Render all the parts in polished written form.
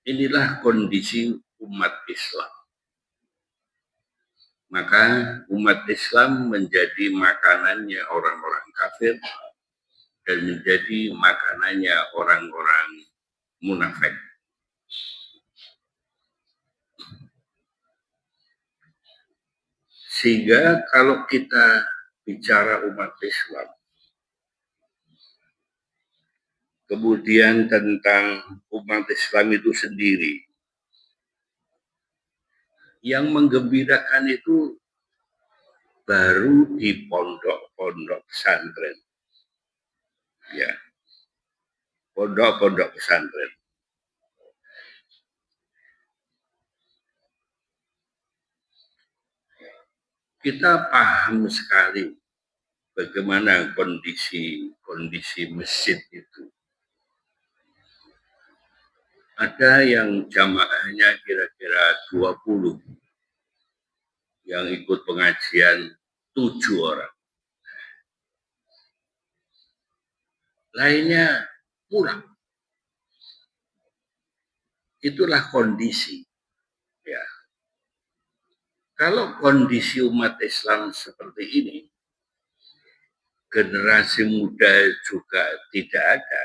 Inilah kondisi umat Islam. Maka umat Islam menjadi makanannya orang-orang kafir dan menjadi makanannya orang-orang munafik. Sehingga kalau kita bicara umat Islam, kemudian tentang umat Islam itu sendiri, yang menggembirakan itu baru di pondok-pondok pesantren. Ya, pondok-pondok pesantren. Kita paham sekali bagaimana kondisi masjid itu. Ada yang jamaahnya kira-kira 20, yang ikut pengajian 7 orang. Lainnya kurang. Itulah kondisi. Ya. Kalau kondisi umat Islam seperti ini, generasi muda juga tidak ada,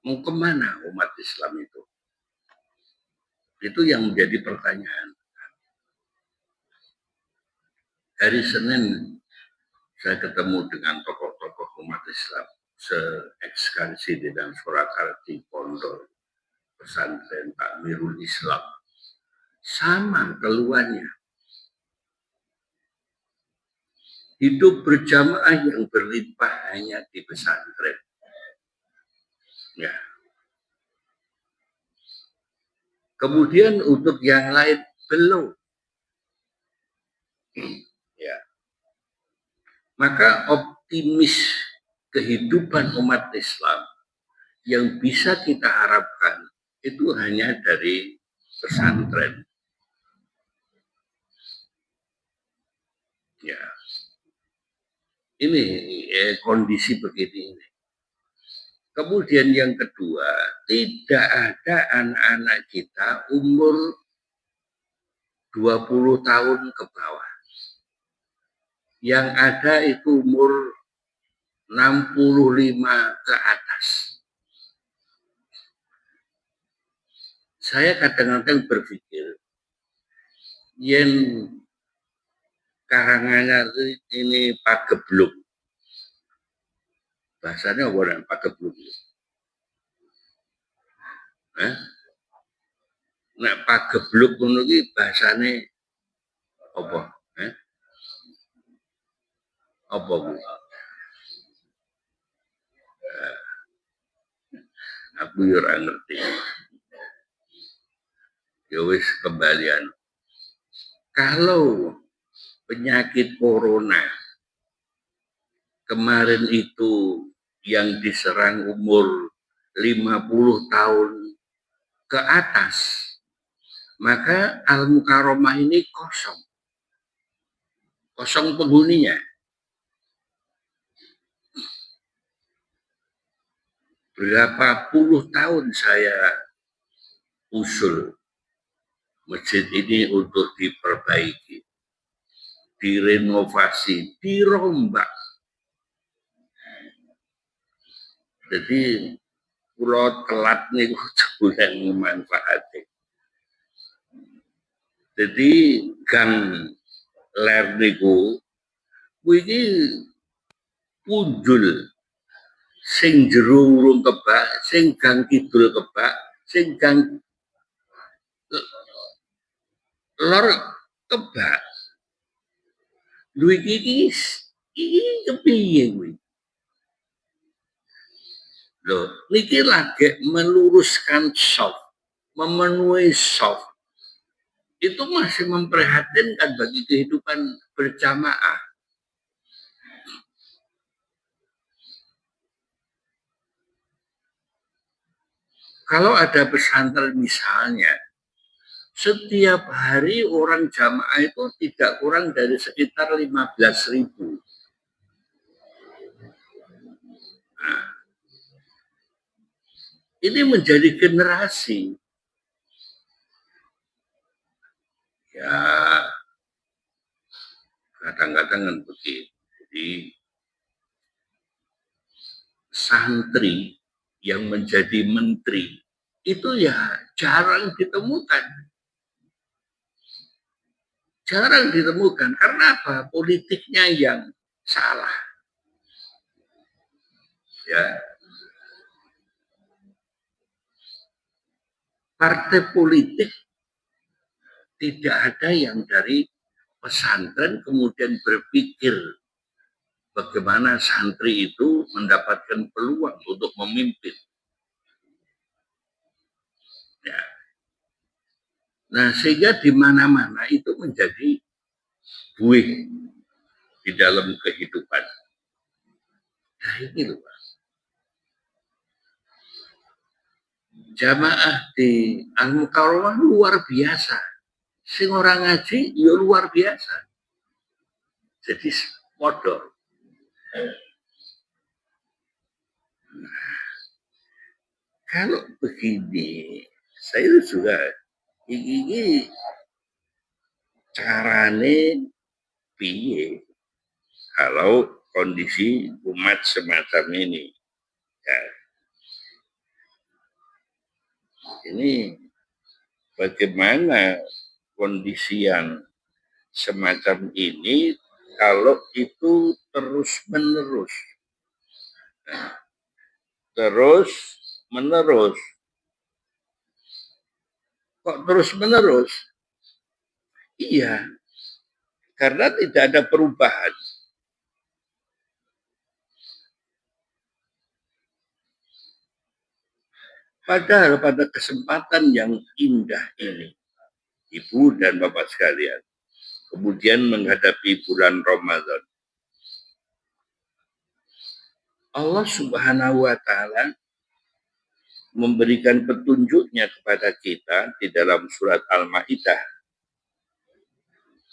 mau kemana umat Islam itu? Itu yang menjadi pertanyaan. Hari Senin saya ketemu dengan tokoh-tokoh umat Islam se-ekskansi di Surakarta, Pondok Pesantren Takmirul Islam. Sama keluhannya. Hidup berjamaah yang berlimpah hanya di pesantren. Ya. Kemudian untuk yang lain belum. Ya. Maka optimis kehidupan umat Islam yang bisa kita harapkan itu hanya dari pesantren. Ya. Ini kondisi begini. Kemudian yang kedua, tidak ada anak-anak kita umur 20 tahun ke bawah. Yang ada itu umur 65 ke atas. Saya kadang-kadang berpikir, yen karangannya ini pagebluk. Bahasanya apa pagebluk? Nek pagebluk ngono iki bahasane apa? Apa ku? Aku yo ora ngerti. Ya wis kembalian. Kalau penyakit corona kemarin itu yang diserang umur 50 tahun ke atas, maka Al-Mukarramah ini kosong. Kosong penghuninya. Berapa puluh tahun saya usul masjid ini untuk diperbaiki, direnovasi, dirombak. Jadi pulau telat nih bulan memanfaatkan. Jadi gang ler niku iki punjul sing jero urung kebak, sing gang kidul kebak, sing gang lor kebak. Lho iki kepiye kuwi? Loh, niki lagi meluruskan soft, memenuhi soft. Itu masih memprihatinkan bagi kehidupan berjamaah. Kalau ada pesantren misalnya, setiap hari orang jamaah itu tidak kurang dari sekitar 15.000. Nah, ini menjadi generasi Ya, kadang-kadang kan begitu. Jadi santri yang menjadi menteri itu ya jarang ditemukan. Jarang ditemukan. Karena apa? Politiknya yang salah. Ya, partai politik tidak ada yang dari pesantren kemudian berpikir bagaimana santri itu mendapatkan peluang untuk memimpin. Ya. Nah, sehingga di mana-mana itu menjadi buih di dalam kehidupan. Nah, ini loh, Pak. Jamaah di Al-Mukarramah luar biasa. Sing orang ngaji ya luar biasa. Jadi modal. Nah, kalau begini, saya juga ini carane piye kalau kondisi umat semacam ini. Ya, ini bagaimana kondisi yang semacam ini kalau itu terus menerus. Nah, terus menerus. Kok terus menerus? Iya, karena tidak ada perubahan. Padahal pada kesempatan yang indah ini, Ibu dan Bapak sekalian, kemudian menghadapi bulan Ramadan, Allah Subhanahu wa Ta'ala memberikan petunjuknya kepada kita di dalam surat Al-Maidah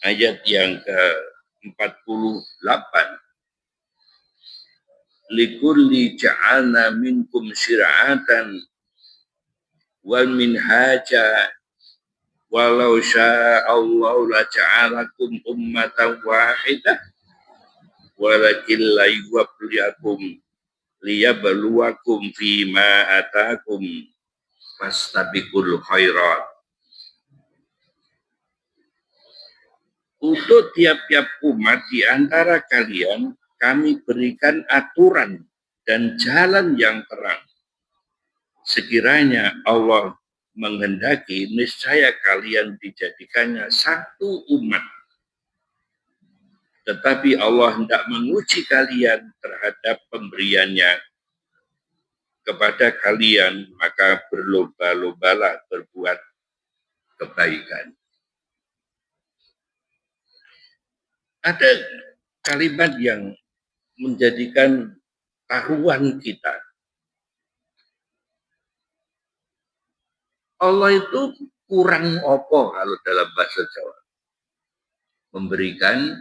ayat yang ke-48. Likulli ja'alna minkum syir'atan wal minhaja walau sya'allahu la ja'alakum ummatan wahidah walakin la yuwabbliyakum liyabluwakum fima atakum fastabiqul khairat. Untuk tiap-tiap umat di antara kalian kami berikan aturan dan jalan yang terang. Sekiranya Allah menghendaki, niscaya kalian dijadikannya satu umat. Tetapi Allah hendak menguji kalian terhadap pemberiannya kepada kalian, maka berlomba-lombalah berbuat kebaikan. Ada kalimat yang menjadikan taruhan kita. Allah itu kurang opo kalau dalam bahasa Jawa. Memberikan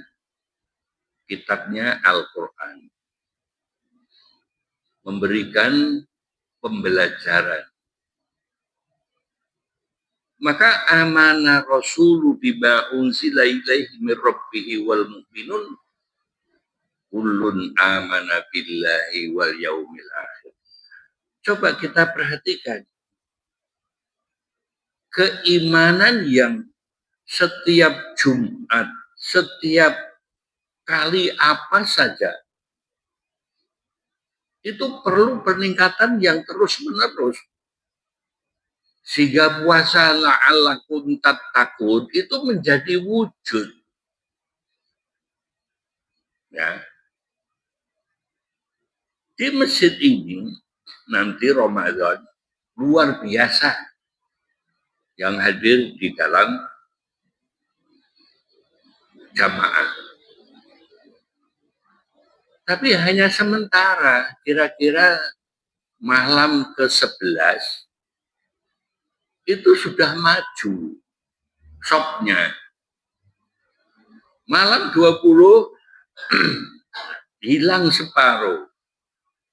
kitabnya Al-Quran. Memberikan pembelajaran. Maka amanah rasulu bima unzila ilaihi min rabbihi wal mu'minun kullun amana billahi wal yaumil akhir. Coba kita perhatikan keimanan yang setiap Jumat, setiap kali apa saja itu perlu peningkatan yang terus-menerus. Sehingga puasa la'allakum tattaqun itu menjadi wujud. Ya. Di masjid ini nanti Ramadan luar biasa yang hadir di dalam jamaah. Tapi hanya sementara, kira-kira malam ke-11 itu sudah maju shopnya. Malam 20 hilang separuh.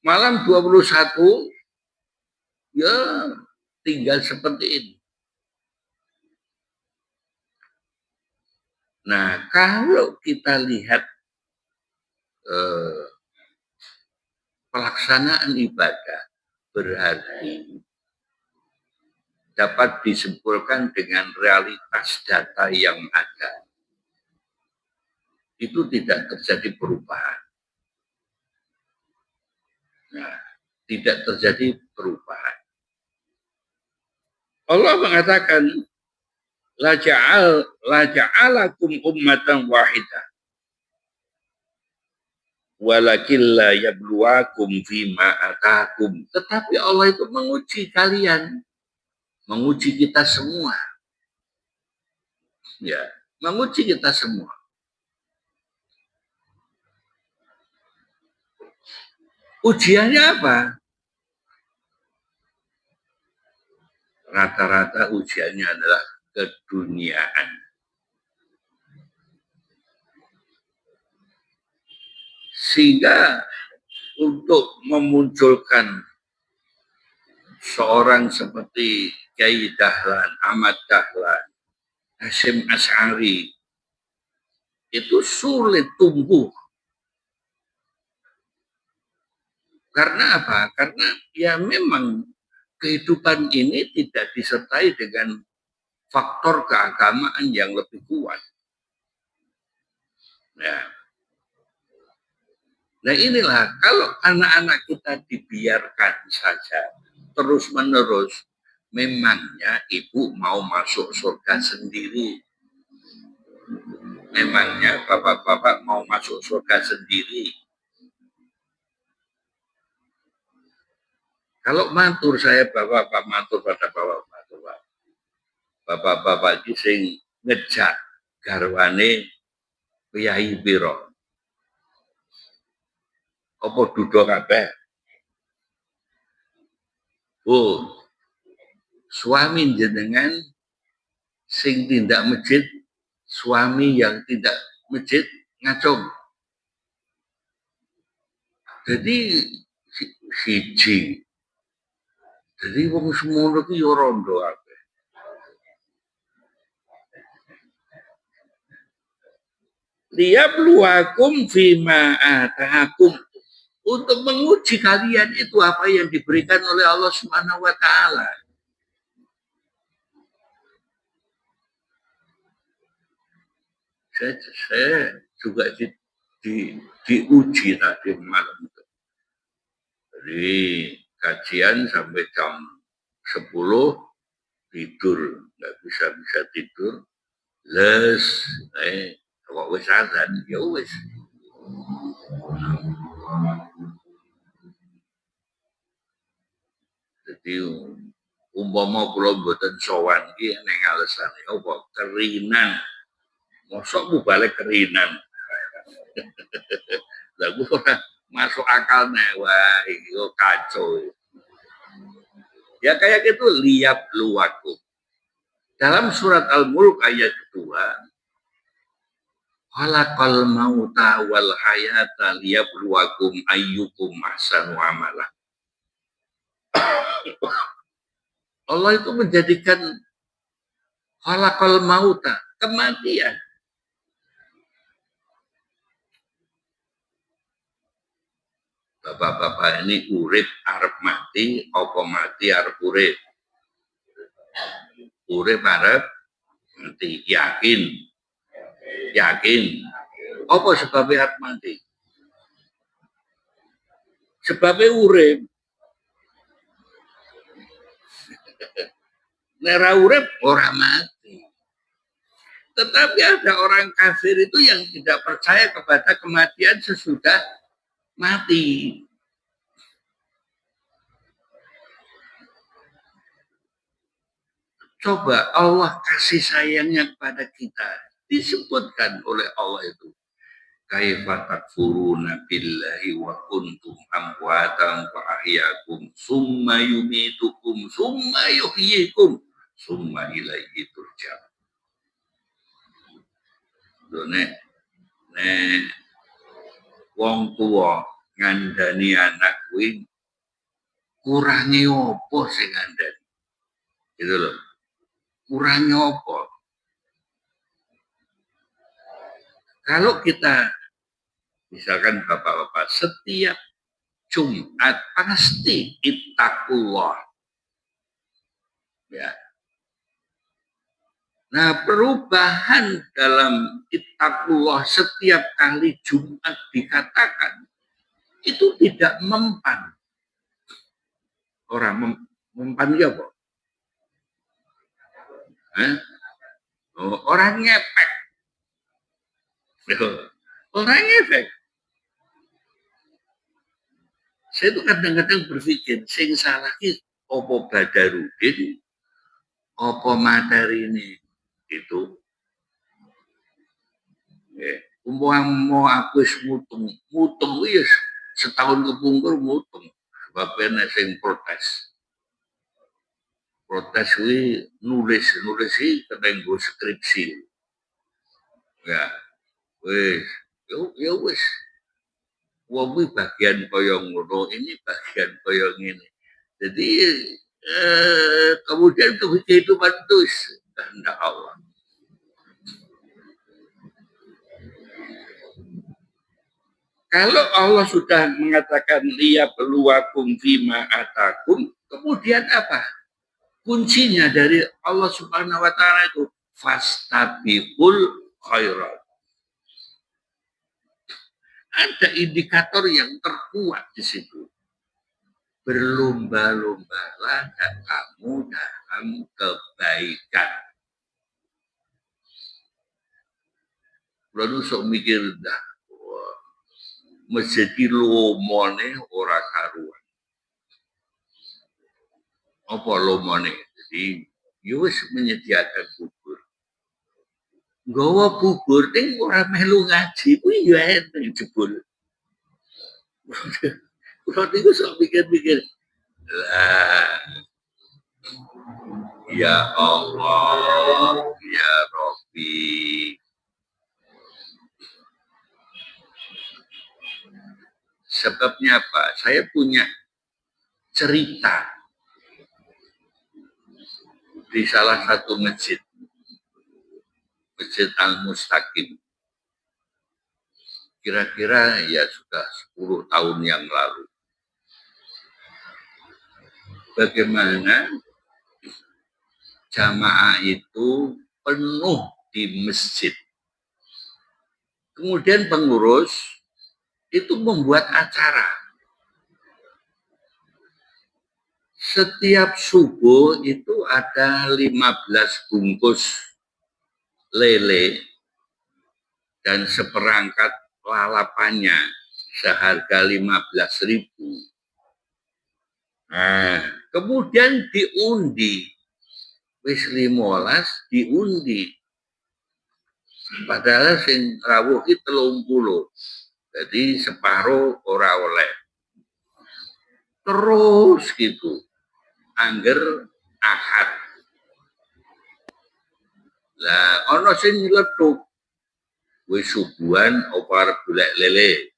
Malam 21 ya tinggal seperti ini. Nah, kalau kita lihat eh, pelaksanaan ibadah berhari dapat disimpulkan dengan realitas data yang ada. Itu tidak terjadi perubahan. Nah, tidak terjadi perubahan. Allah mengatakan, la ja'alakum ummatan wahidah walakin la yabluwakum fima atakum. Tetapi Allah itu menguji kalian, menguji kita semua. Ya, menguji kita semua. Ujiannya apa? Rata-rata ujiannya adalah keduniaan. Sehingga untuk memunculkan seorang seperti Kiai Dahlan, Ahmad Dahlan, Hasyim Asy'ari itu sulit tumbuh. Karena apa? Karena ya memang kehidupan ini tidak disertai dengan faktor keagamaan yang lebih kuat. Ya. Nah inilah kalau anak-anak kita dibiarkan saja terus-menerus, memangnya ibu mau masuk surga sendiri. Memangnya bapak-bapak mau masuk surga sendiri. Kalau matur saya bapak-bapak matur pada bapak-bapak. Bapak-bapak iki sing ngejak garwane Kyai pira. Apa duda kabeh? Oh, suami jenengan sing tindak masjid, suami yang tidak masjid ngacung. Jadi siji. Jadi wong semono ki ya rondo kabeh. Liyabluwakum fima atakum, untuk menguji kalian itu apa yang diberikan oleh Allah Subhanahu wa taala. Saya juga diuji tadi malam itu. Jadi kajian sampai jam 10 tidur, nggak bisa tidur. Les, kok wis azan, ya wis. Jadi umpama kula mboten sowan ki ning alesane apa kerinan. Mosok balik kerinan. Lah ora masuk akal nek wah iki kacau. Ya kayak gitu liap luwaku. Dalam surat Al-Mulk ayat kedua, khalaqal mauta wal hayata liyabluwakum ayyukum ahsanu amala. Allah itu menjadikan khalaqal mauta, kematian. Bapak-bapak ini urip arep mati, apa mati arep urip? Urip arep mati, yakin. Yakin. Apa sebabnya arep mati? Sebabnya urip. Nera urip orang mati. Tetapi ada orang kafir itu yang tidak percaya kepada kematian sesudah mati. Coba Allah kasih sayangnya kepada kita. Disebutkan oleh Allah itu. Kaifa takfuruna billahi wa kuntum amwatan fa ahyakum summa yumitukum summa yuhyikum summa ilaihi turja'un. Nek wong tua ngandani anak kuwi kurangi apa sing ngandani? Gitu loh. Kurangnya apa? Kalau kita, misalkan bapak-bapak, setiap Jumat pasti ittaqullah. Ya. Nah, perubahan dalam ittaqullah setiap kali Jumat dikatakan itu tidak mempan. Orang mempan ya, Pak? Oh, orang ngepek. Orang ngepek. Saya tuh kadang-kadang berpikir, sing salah ki opo Badarudin, opo materi ini itu. Mau aku mutung, yes, setahun kepungkur mutung, sebabnya sing protes. Protes nulis sih ketenggo skripsi. Ya, wis, ya wis. Wong bagian koyong ngono, ini bagian koyong ini. Jadi kemudian kehidupan terus kehendak Allah. Kalau Allah sudah mengatakan liya peluakum fima atakum, kemudian apa? Kuncinya dari Allah Subhanahu wa taala itu fastabiqul khairat. Ada indikator yang terkuat di situ. Berlomba-lombalah kamu dalam kebaikan. Lalu sok mikir dah, mesti lomone ora karuan. Apa lomone? Jadi, yus menyediakan bubur. Gawa bubur, ting ora melu ngaji, kuwi ya enteng jebul. Kalau itu sok mikir-mikir, lah, ya Allah, ya Rabbi. Sebabnya apa? Saya punya cerita di salah satu masjid, Masjid Al-Mustaqim. Kira-kira ya sudah 10 tahun yang lalu. Bagaimana jamaah itu penuh di masjid. Kemudian pengurus itu membuat acara. Setiap subuh itu ada 15 bungkus lele dan seperangkat lalapannya seharga 15.000. Nah, kemudian diundi. Wis 15 diundi. Padahal sing rawuh ki 30. Jadi separuh ora oleh. Terus gitu. Angger Ahad. Lah ana sing nyeletuk. Wis subuhan apa arep golek lele.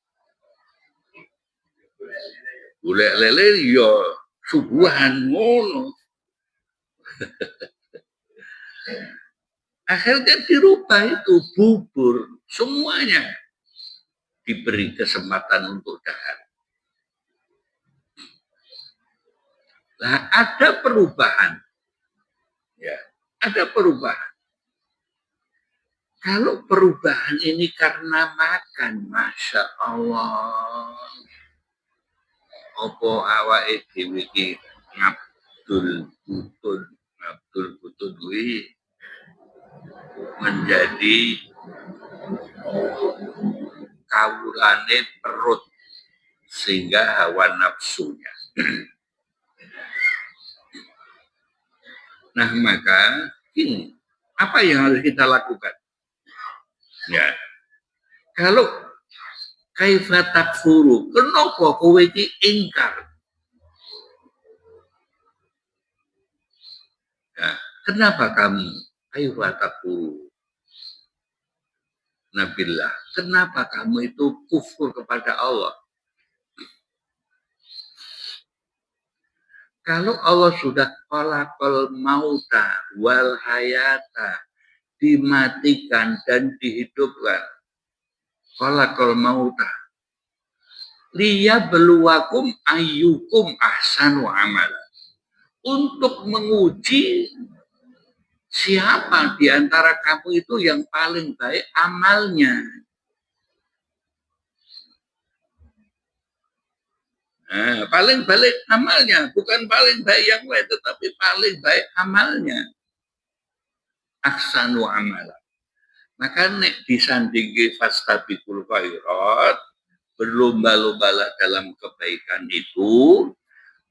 Golek lele ya subuhan ngono. Akhirnya dirubah itu bubur semuanya diberi kesempatan untuk dahar. Nah, ada perubahan. Ya, ada perubahan. Kalau perubahan ini karena makan, Masya Allah. Opo awake dhewe iki Abdul Butun menjadi kawulane perut sehingga hawa nafsunya. Nah, maka ini apa yang harus kita lakukan? Ya. Kalau kaifa takfuru, kenapa kowe iki ingkar? Ya, kenapa kamu kaifa takfuru? Nabilah, kenapa kamu itu kufur kepada Allah? Kalau Allah sudah khalaqal mauta wal hayata, dimatikan dan dihidupkan, khalaqal mauta liyabluwakum ayyukum ahsanu amala. Untuk menguji siapa di antara kamu itu yang paling baik amalnya. Nah, paling baik amalnya, bukan paling baik yang lain, tetapi paling baik amalnya. Ahsanu amala. Maka nek disandingi fastabiqul khairat, berlomba-lombalah dalam kebaikan itu,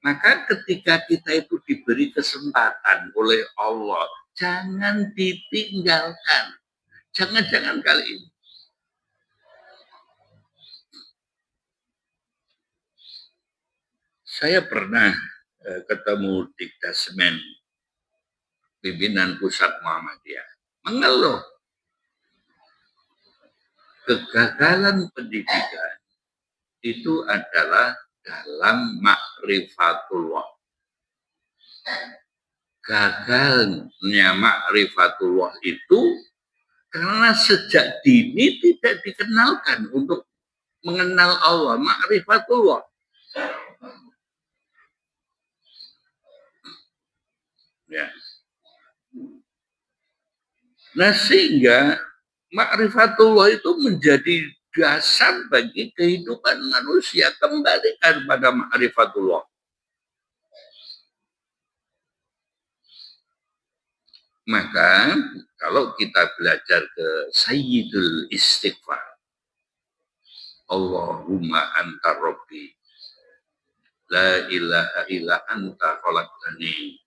maka ketika kita itu diberi kesempatan oleh Allah, jangan ditinggalkan. Jangan-jangan kali ini. Saya pernah ketemu di Dasmen, pimpinan pusat Muhammadiyah, mengeluh kegagalan pendidikan itu adalah dalam ma'rifatullah. Gagalnya ma'rifatullah itu karena sejak dini tidak dikenalkan untuk mengenal Allah, ma'rifatullah. Ya. Nah, sehingga ma'rifatullah itu menjadi dasar bagi kehidupan manusia. Kembalikan pada ma'rifatullah. Maka kalau kita belajar ke Sayyidul Istighfar, Allahumma anta rabbi, la ilaha illa anta khalaqtani,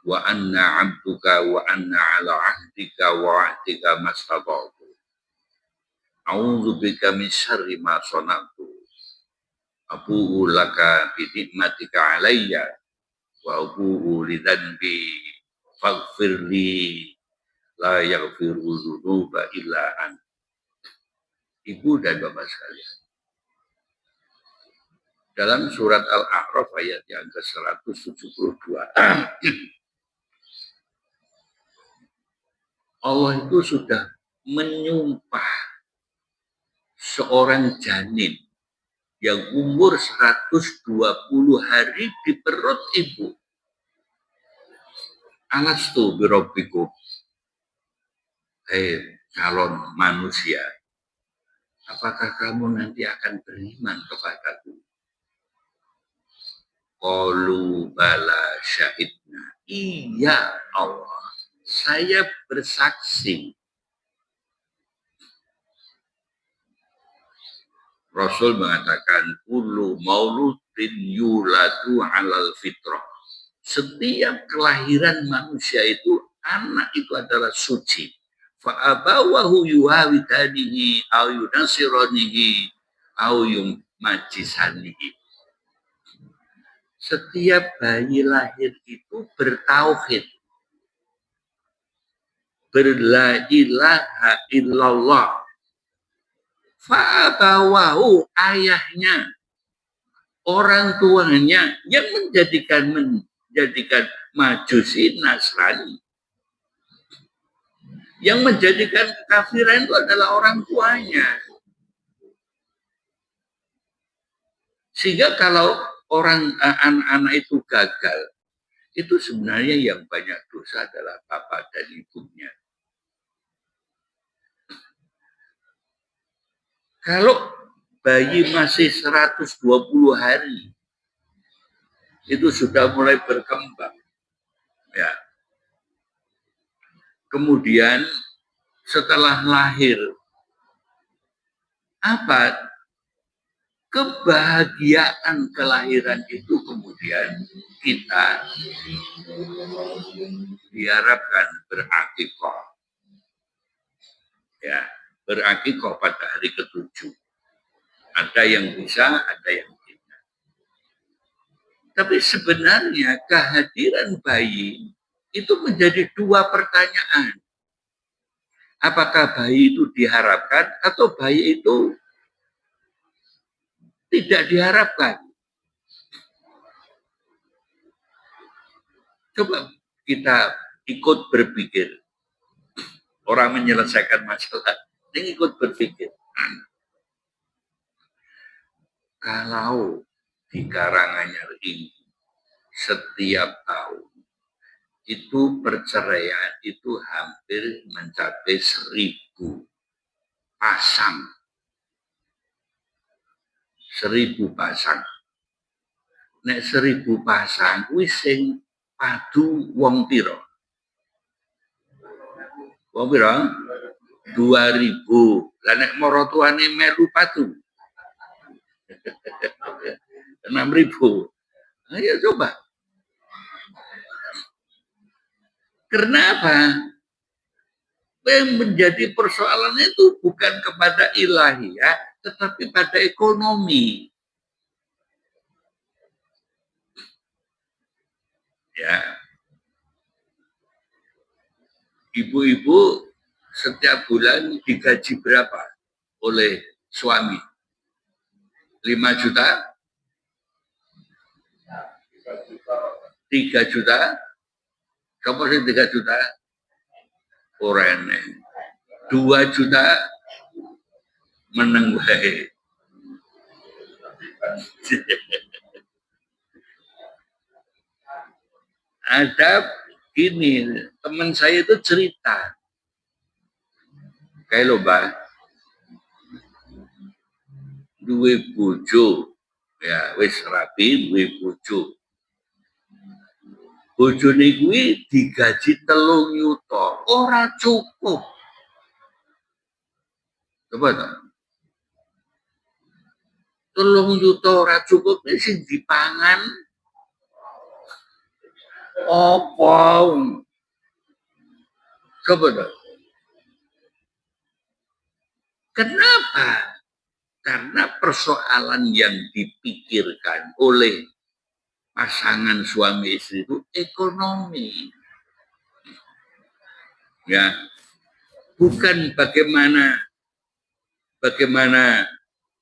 wa anna abduka wa anna ala ahdika wa ahdika mastata'tu. A'udzu bika min syarri ma sana'tu. Abu'u laka bi nikmatika alayya wa abu'u li dzanbi faghfirli la yaghfiru dzunuba illa anta. Ibu dan bapak sekalian, dalam surat Al-A'raf ayat yang ke-172, Allah itu sudah menyumpah seorang janin yang umur 120 hari di perut ibu. Alastu birabbikum, hei calon manusia, apakah kamu nanti akan beriman kepadaku? Qalu bala syahidna. Iya Allah, saya bersaksi. Rasul mengatakan, kullu mauludin yuladu alal fitrah. Setiap kelahiran manusia itu, anak itu adalah suci. Fa'abawahu yuhawidanihi au yunasironihi au yumajisanihi. Setiap bayi lahir itu bertauhid. Berla ilaha illallah. Fa'abawahu, ayahnya, orang tuanya yang menjadikan Majusi, Nasrani. Yang menjadikan kekafiran itu adalah orang tuanya. Sehingga kalau anak-anak itu gagal, itu sebenarnya yang banyak dosa adalah bapak dan ibunya. Kalau bayi masih 120 hari, itu sudah mulai berkembang. Ya. Kemudian setelah lahir, apa kebahagiaan kelahiran itu kemudian kita diharapkan berakikah. Ya, berakikah pada hari ke-7. Ada yang bisa, ada yang tidak. Tapi sebenarnya kehadiran bayi itu menjadi dua pertanyaan. Apakah bayi itu diharapkan atau bayi itu tidak diharapkan? Coba kita ikut berpikir. Orang menyelesaikan masalah Ini ikut berpikir. Kalau di Karanganyar ini setiap tahun itu perceraian itu hampir mencapai 1.000 pasang. 1.000 pasang. Nek 1.000 pasang kuwi sing padu wong pira? Wong pira? 2.000. Lah nek maratuane melu padu 6.000. Ayo coba. Kenapa? Yang menjadi persoalannya itu bukan kepada ilahiyah, tetapi pada ekonomi. Ya, ibu-ibu setiap bulan digaji berapa oleh suami? 5 juta? 3 juta? Kamu sih 3 juta? Orang 2 juta meneng wae. Ada gini, teman saya itu cerita. Kayak lo, Mbak, duwe bojo, ya wis rapi, duwe bojo. Bojone kuwi digaji 3 yuta, ora cukup. Coba to. 3 yuta ora cukup sing dipangan apa? Coba to. Kenapa? Karena persoalan yang dipikirkan oleh pasangan suami istri itu ekonomi. Ya, bukan bagaimana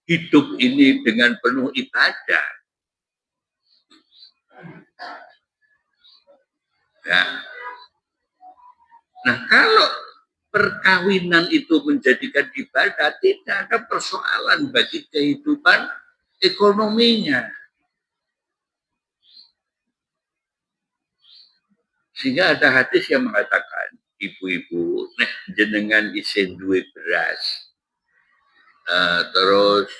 hidup ini dengan penuh ibadah. Ya. Nah, kalau perkawinan itu menjadikan ibadah, tidak ada persoalan bagi kehidupan ekonominya. Sehingga ada hadis yang mengatakan, ibu-ibu, nek jenengan isin duwe beras, terus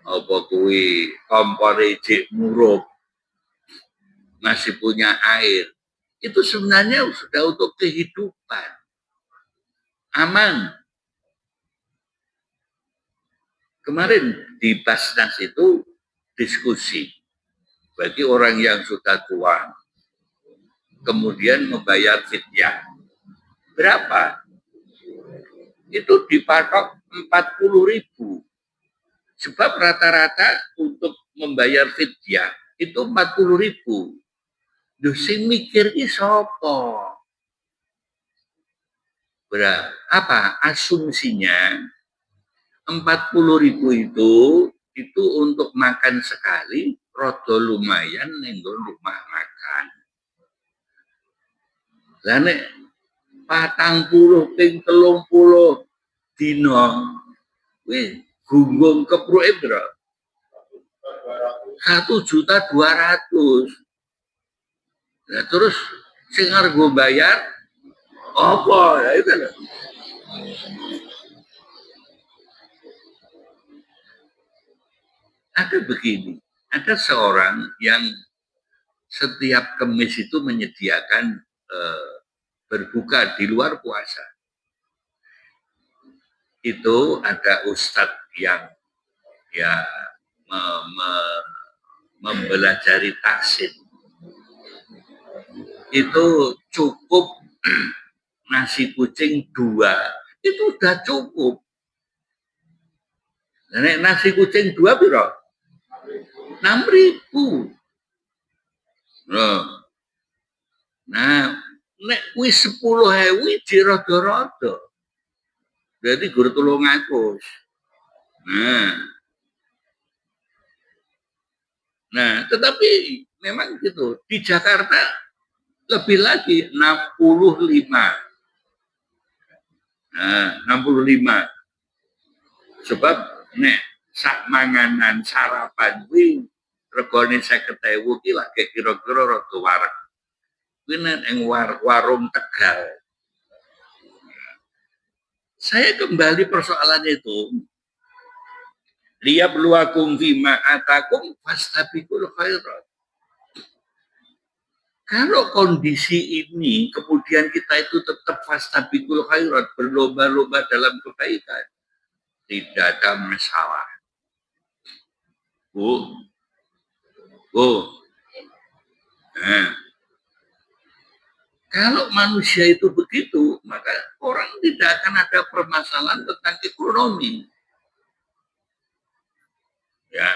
apa kuwi kompore jek murup, masih punya air, itu sebenarnya sudah untuk kehidupan. Aman. Kemarin di Basnas itu diskusi bagi orang yang sudah tua, kemudian membayar fidyah. Berapa? Itu dipatok 40.000. Sebab rata-rata untuk membayar fidyah itu 40.000. Duh sing mikir ki sapa? Apa asumsinya 40.000 itu untuk makan sekali rodo lumayan nenggo rumah makan. Lah nek 40 ping 30 dino kuwi gunggung kepruke pira? 1.200.000. Nah, terus sing arep bayar apa? Ya itu loh. Ada begini, ada seorang yang setiap Kamis itu menyediakan berbuka di luar puasa. Itu ada ustadz yang ya mempelajari taksin. Itu cukup nasi kucing 2, itu udah cukup. Nek nasi kucing 2 piro? 6.000. Nah, nek kuwi 10.000 dirada-rada. Berarti guru 300. Nah, tetapi memang gitu. Di Jakarta lebih lagi 65. Nah, 65. Sebab nek sak manganan sarapan kuwi regane 50.000 ki lagi kira-kira rada wareg. Kuwi nek ing warung Tegal. Saya kembali persoalan itu. Liyabluwakum fima atakum fastabiqul khairat. Kalau kondisi ini kemudian kita itu tetap fastabiqul khairat, berlomba-lomba dalam kebaikan, tidak ada masalah. Bu, nah, kalau manusia itu begitu, maka orang tidak akan ada permasalahan tentang ekonomi. Ya.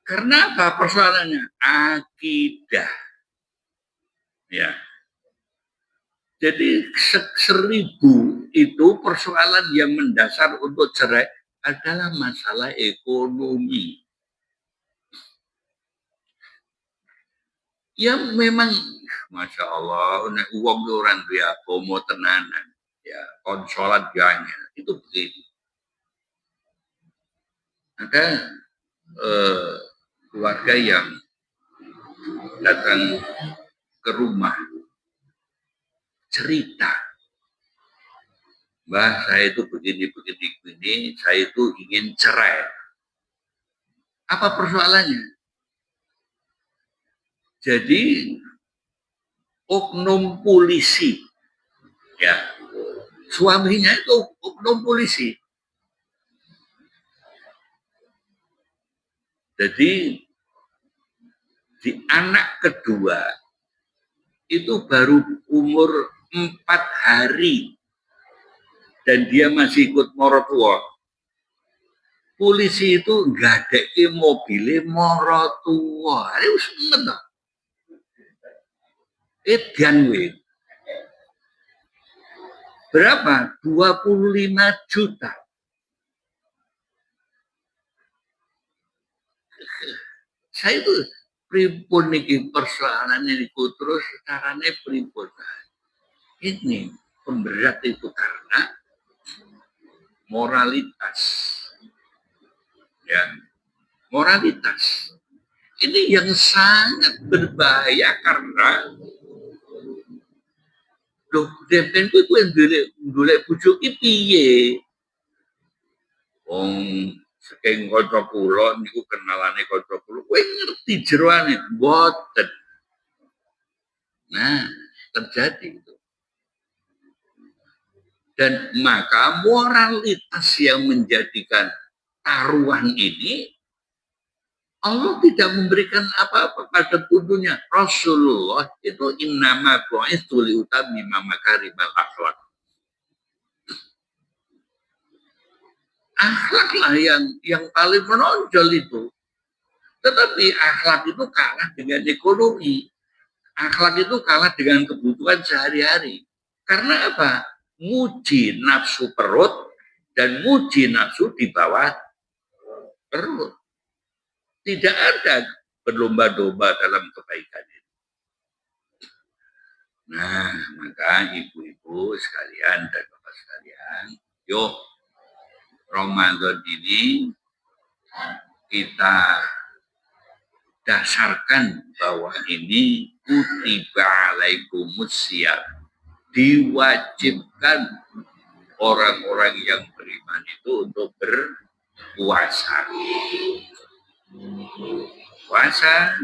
Karena apa persoalannya? Akidah. Ya. Jadi 1000 itu persoalan yang mendasar untuk cerai adalah masalah ekonomi. Ya memang, Masya Allah, nek uang orang dia homo tenanan, ya konsolat banyak, itu begini. Ada keluarga yang datang ke rumah cerita, Mbah saya itu begini, saya itu ingin cerai. Apa persoalannya? Jadi oknum polisi, ya suaminya itu oknum polisi. Jadi di anak kedua itu baru umur 4 hari dan dia masih ikut morotua. Polisi itu nggak ada mobilnya morotua. Ini sebentar. Edan we. Berapa? 25 juta. Saya itu pripun niki persoalan niku terus carane pripun. Ini pemberat itu karena moralitas. Ya, moralitas. Ini yang sangat berbahaya karena loh, depen kuwi kuwi ndolek bojo ki piye? Wong saking kanca kula niku kenalane kanca kula, kowe ngerti jeroane mboten. Nah, terjadi itu. Dan maka moralitas yang menjadikan taruhan ini Allah tidak memberikan apa-apa pada tubuhnya. Rasulullah itu innama bu'itsu liutammima makarimal akhlak. Akhlaklah yang paling menonjol itu. Tetapi akhlak itu kalah dengan ekonomi. Akhlak itu kalah dengan kebutuhan sehari-hari. Karena apa? Muji nafsu perut dan muji nafsu di bawah perut. Tidak ada berlomba-lomba dalam kebaikan itu. Nah, maka ibu-ibu sekalian dan bapak sekalian, yuk Ramadan ini kita dasarkan bahwa ini kutiba alaikumusiyam, diwajibkan orang-orang yang beriman itu untuk berpuasa. Puasa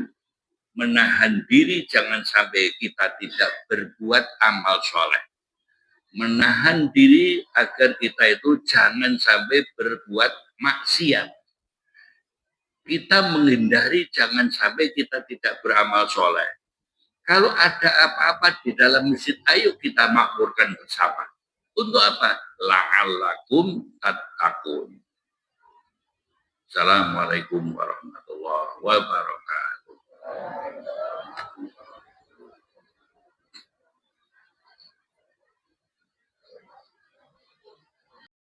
menahan diri jangan sampai kita tidak berbuat amal soleh. Menahan diri agar kita itu jangan sampai berbuat maksiat. Kita menghindari jangan sampai kita tidak beramal soleh. Kalau ada apa-apa di dalam masjid, ayo kita makmurkan bersama. Untuk apa? La'allakum tattaqun. Assalamualaikum warahmatullahi wabarakatuh.